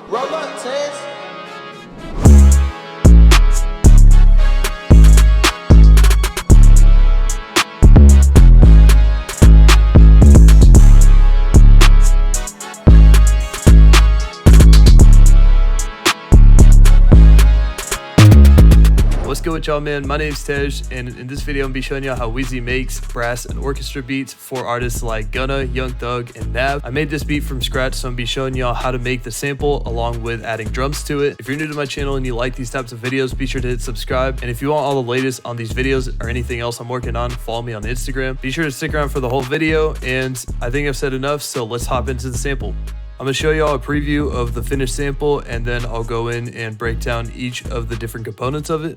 Roll up, Tez. What's good with y'all, man? My name's Tej, and in this video I'm gonna be showing y'all how Wheezy makes brass and orchestra beats for artists like Gunna, Young Thug, and Nav. I made this beat from scratch, so I'm gonna be showing y'all how to make the sample along with adding drums to it. If you're new to my channel and you like these types of videos, be sure to hit subscribe. And if you want all the latest on these videos or anything else I'm working on, follow me on Instagram. Be sure to stick around for the whole video, and I think I've said enough, so let's hop into the sample. I'm gonna show y'all a preview of the finished sample, and then I'll go in and break down each of the different components of it.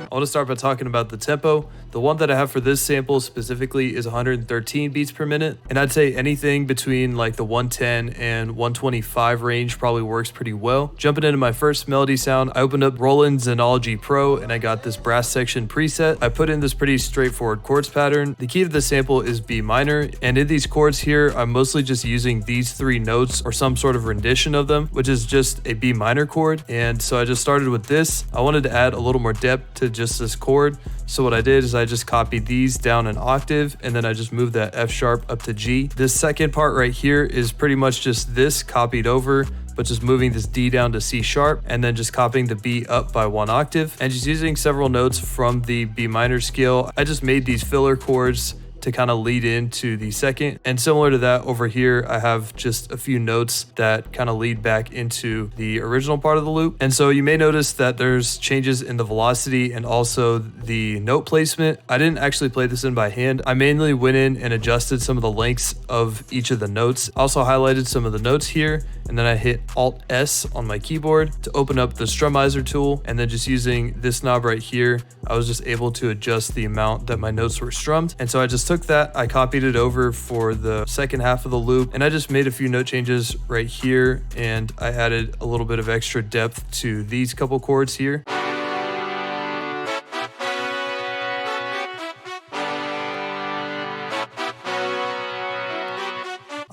I want to start by talking about the tempo. The one that I have for this sample specifically is 113 beats per minute. And I'd say anything between like the 110 and 125 range probably works pretty well. Jumping into my first melody sound, I opened up Roland Xenology Pro and I got this brass section preset. I put in this pretty straightforward chords pattern. The key to the sample is B minor. And in these chords here, I'm mostly just using these three notes or some sort of rendition of them, which is just a B minor chord. And so I just started with this. I wanted to add a little more depth to just this chord. So what I did is I just copied these down an octave and then I just moved that F sharp up to G. This second part right here is pretty much just this copied over, but just moving this D down to C sharp and then just copying the B up by one octave and just using several notes from the B minor scale. I just made these filler chords to kind of lead into the second. And similar to that over here, I have just a few notes that kind of lead back into the original part of the loop. And so you may notice that there's changes in the velocity and also the note placement. I didn't actually play this in by hand. I mainly went in and adjusted some of the lengths of each of the notes. I also highlighted some of the notes here, and then I hit Alt S on my keyboard to open up the Strumizer tool. And then just using this knob right here, I was just able to adjust the amount that my notes were strummed. And so I just took that, I copied it over for the second half of the loop, and I just made a few note changes right here, and I added a little bit of extra depth to these couple chords here.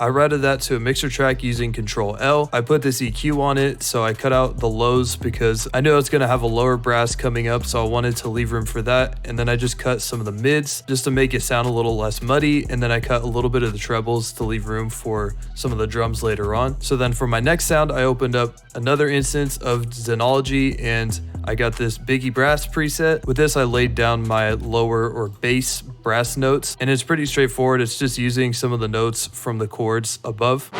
I routed that to a mixer track using Control L. I put this EQ on it, so I cut out the lows because I knew I was gonna have a lower brass coming up, so I wanted to leave room for that. And then I just cut some of the mids just to make it sound a little less muddy. And then I cut a little bit of the trebles to leave room for some of the drums later on. So then for my next sound, I opened up another instance of Xenology and I got this Biggie Brass preset. With this, I laid down my lower or bass brass notes, and it's pretty straightforward. It's just using some of the notes from the chords above.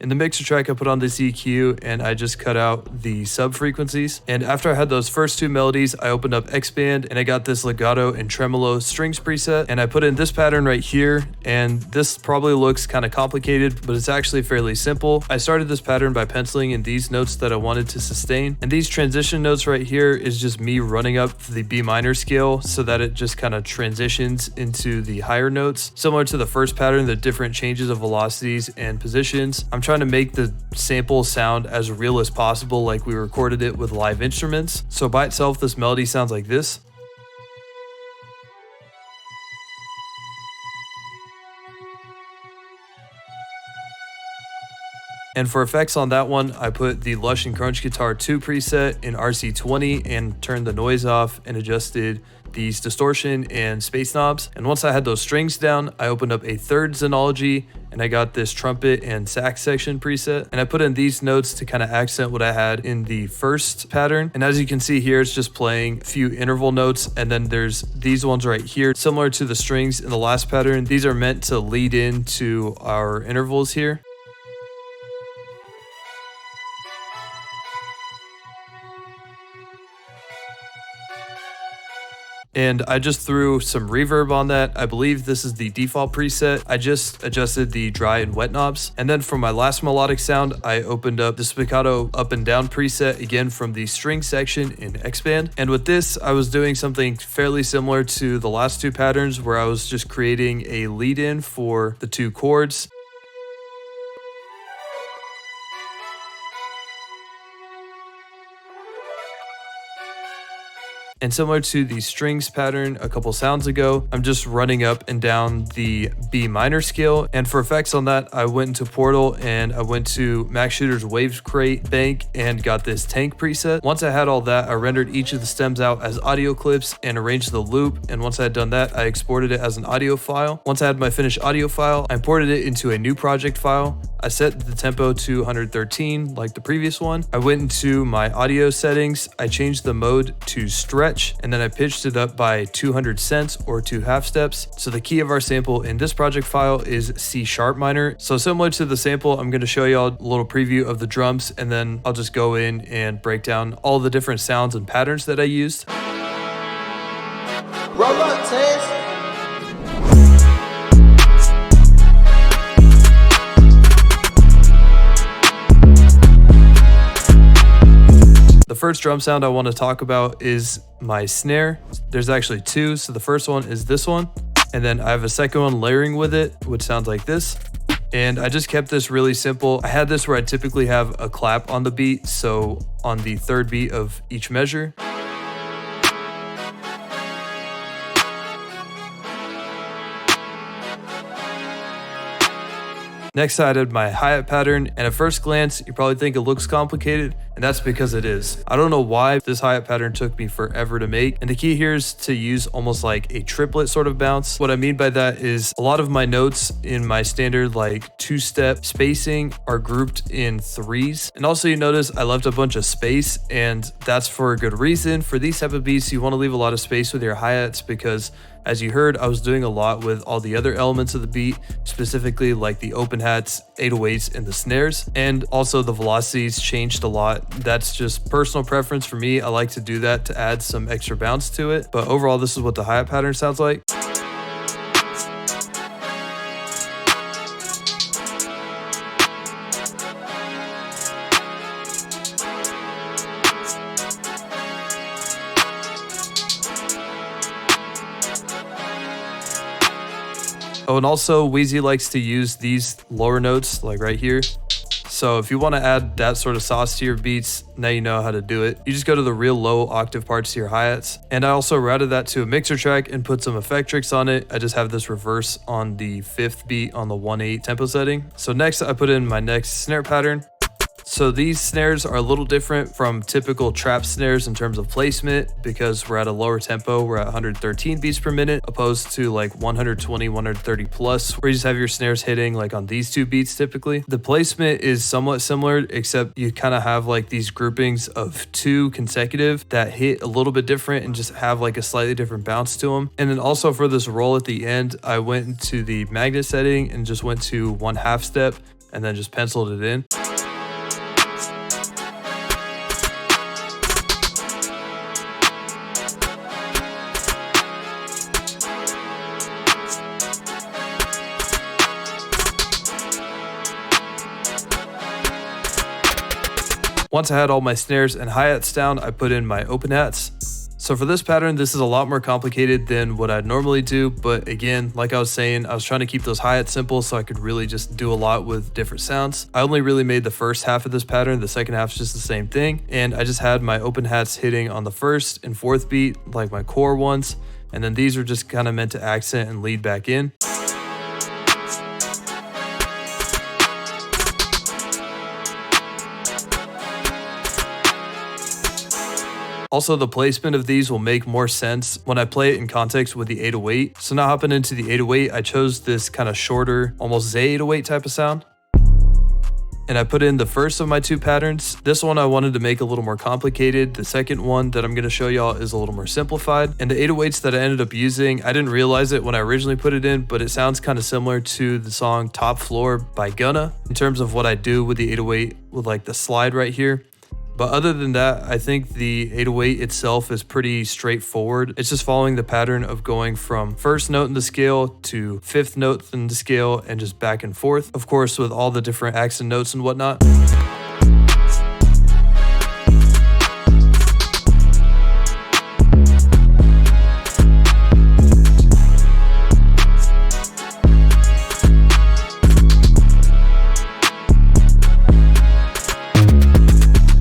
In the mixer track, I put on this EQ and I just cut out the sub frequencies. And after I had those first two melodies, I opened up X-Band and I got this Legato and Tremolo Strings preset. And I put in this pattern right here. And this probably looks kind of complicated, but it's actually fairly simple. I started this pattern by penciling in these notes that I wanted to sustain. And these transition notes right here is just me running up the B minor scale so that it just kind of transitions into the higher notes. Similar to the first pattern, the different changes of velocities and positions. I'm trying to make the sample sound as real as possible, like we recorded it with live instruments. So by itself, this melody sounds like this. And for effects on that one, I put the Lush and Crunch Guitar 2 preset in RC20 and turned the noise off and adjusted these distortion and space knobs. And once I had those strings down, I opened up a third Xenology and I got this trumpet and sax section preset. And I put in these notes to kind of accent what I had in the first pattern. And as you can see here, it's just playing a few interval notes. And then there's these ones right here, similar to the strings in the last pattern. These are meant to lead into our intervals here. and I just threw some reverb on that. I believe this is the default preset. I just adjusted the dry and wet knobs. And then for my last melodic sound, I opened up the spiccato up and down preset again from the string section in Xband. And with this, I was doing something fairly similar to the last two patterns where I was just creating a lead in for the two chords. And similar to the strings pattern a couple sounds ago, I'm just running up and down the B minor scale. And for effects on that, I went into Portal and I went to Max Shooter's Waves Crate Bank and got this tank preset. Once I had all that, I rendered each of the stems out as audio clips and arranged the loop. And once I had done that, I exported it as an audio file. Once I had my finished audio file, I imported it into a new project file. I set the tempo to 113 like the previous one. I went into my audio settings. I changed the mode to stretch, and then I pitched it up by 200 cents or 2 half steps. So the key of our sample in this project file is C sharp minor. So similar to the sample, I'm going to show y'all a little preview of the drums, and then I'll just go in and break down all the different sounds and patterns that I used. Robot test. The first drum sound I want to talk about is my snare. There's actually two. So the first one is this one, and then I have a second one layering with it, which sounds like this. And I just kept this really simple. I had this where I typically have a clap on the beat, so on the third beat of each measure. Next, I added my hi-hat pattern, and at first glance, you probably think it looks complicated, and that's because it is. I don't know why this hi-hat pattern took me forever to make, and the key here is to use almost like a triplet sort of bounce. What I mean by that is a lot of my notes in my standard like two-step spacing are grouped in threes. And also you notice I left a bunch of space, and that's for a good reason. For these type of beats, you want to leave a lot of space with your hi-hats because, as you heard, I was doing a lot with all the other elements of the beat, specifically like the open hats, 808s, and the snares. And also the velocities changed a lot. That's just personal preference for me. I like to do that to add some extra bounce to it. But overall, this is what the hi-hat pattern sounds like. Oh, and also Wheezy likes to use these lower notes like right here. So if you want to add that sort of sauce to your beats, now you know how to do it. You just go to the real low octave parts to your hi-hats. And I also routed that to a mixer track and put some effectrix on it. I just have this reverse on the 5th beat on the 1/8 tempo setting. So next I put in my next snare pattern. So these snares are a little different from typical trap snares in terms of placement because we're at a lower tempo. We're at 113 beats per minute opposed to like 120, 130 plus, where you just have your snares hitting like on these two beats typically. The placement is somewhat similar, except you kind of have like these groupings of 2 consecutive that hit a little bit different and just have like a slightly different bounce to them. And then also for this roll at the end, I went into the magnet setting and just went to 1 half step and then just penciled it in. Once I had all my snares and hi-hats down, I put in my open hats. So for this pattern, this is a lot more complicated than what I'd normally do. But again, like I was saying, I was trying to keep those hi-hats simple so I could really just do a lot with different sounds. I only really made the first half of this pattern. The second half is just the same thing. And I just had my open hats hitting on the 1st and 4th beat, like my core ones. And then these are just kind of meant to accent and lead back in. Also, the placement of these will make more sense when I play it in context with the 808. So now hopping into the 808, I chose this kind of shorter, almost Z808 type of sound. And I put in the first of my 2 patterns. This one I wanted to make a little more complicated. The second one that I'm going to show y'all is a little more simplified. And the 808s that I ended up using, I didn't realize it when I originally put it in, but it sounds kind of similar to the song Top Floor by Gunna in terms of what I do with the 808 with like the slide right here. But other than that, I think the 808 itself is pretty straightforward. It's just following the pattern of going from first note in the scale to fifth note in the scale and just back and forth. Of course, with all the different accent notes and whatnot.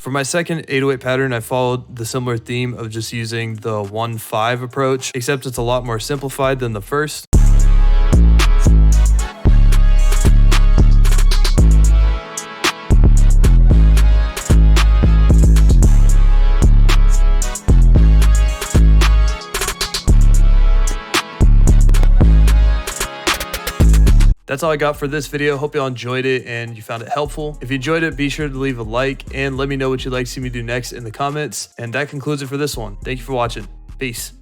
For my second 808 pattern, I followed the similar theme of just using the 1-5 approach, except it's a lot more simplified than the first. That's all I got for this video. Hope y'all enjoyed it and you found it helpful. If you enjoyed it, be sure to leave a like and let me know what you'd like to see me do next in the comments. And that concludes it for this one. Thank you for watching. Peace.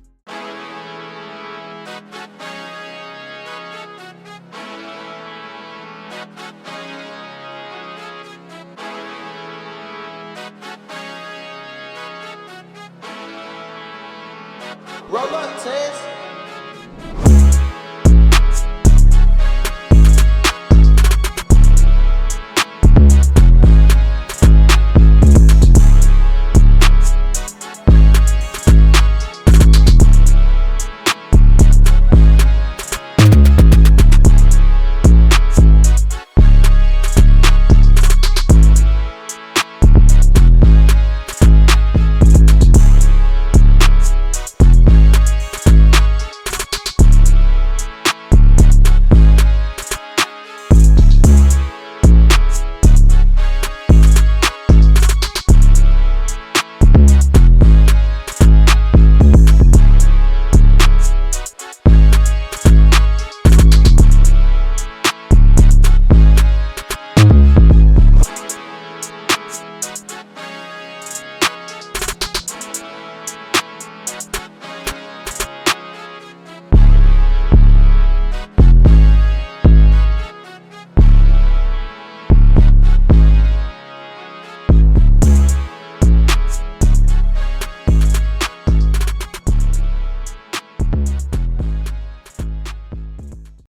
Roll up,